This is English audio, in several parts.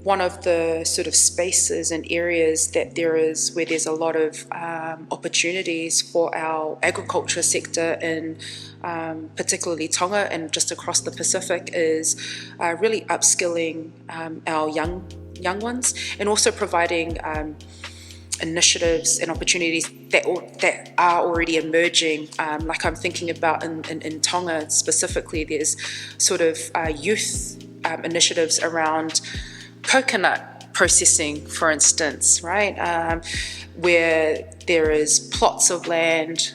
one of the sort of spaces and areas that there is where there's a lot of opportunities for our agriculture sector in particularly Tonga and just across the Pacific is really upskilling our young ones, and also providing initiatives and opportunities that are already emerging. Like I'm thinking about in Tonga specifically, there's sort of youth initiatives around coconut processing, for instance, right? Where there is plots of land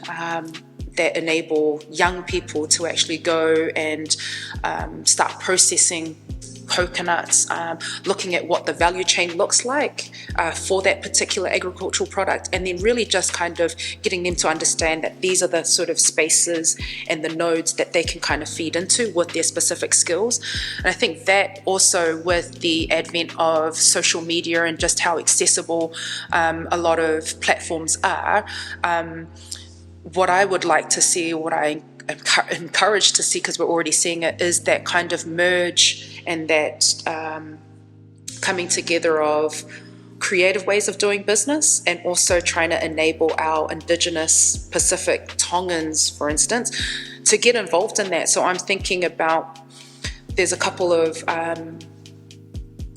that enable young people to actually go and start processing coconuts, looking at what the value chain looks like for that particular agricultural product, and then really just kind of getting them to understand that these are the sort of spaces and the nodes that they can kind of feed into with their specific skills. And I think that also, with the advent of social media and just how accessible a lot of platforms are, what I would like to see, what I encouraged to see, because we're already seeing it, is that kind of merge and that coming together of creative ways of doing business, and also trying to enable our Indigenous Pacific Tongans, for instance, to get involved in that. So I'm thinking about, there's a couple of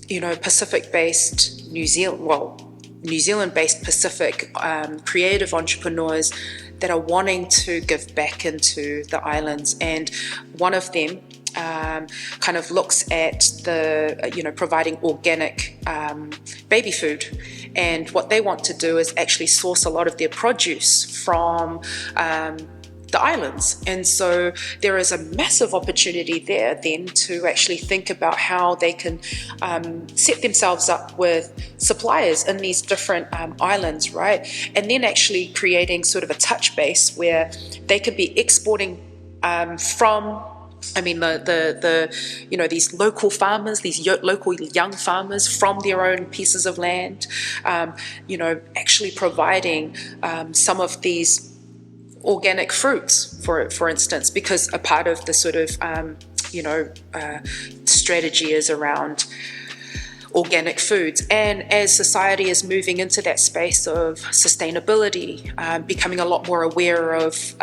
Pacific-based New Zealand-based Pacific creative entrepreneurs that are wanting to give back into the islands, and one of them kind of looks at the providing organic baby food, and what they want to do is actually source a lot of their produce from the islands. And so there is a massive opportunity there then to actually think about how they can set themselves up with suppliers in these different islands, right? And then actually creating sort of a touch base where they could be exporting from these local farmers, these local young farmers from their own pieces of land, actually providing some of these organic fruits, for instance, because a part of the sort of strategy is around organic foods. And as society is moving into that space of sustainability, becoming a lot more aware of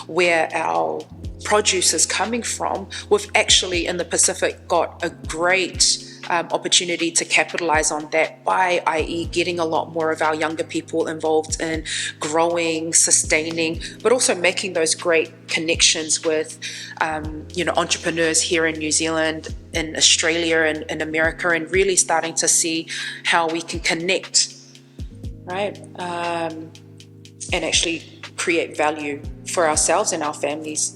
where our produce is coming from, we've actually in the Pacific got a great opportunity to capitalize on that by, i.e., getting a lot more of our younger people involved in growing, sustaining, but also making those great connections with entrepreneurs here in New Zealand, in Australia, and in America, and really starting to see how we can connect, right, and actually create value for ourselves and our families.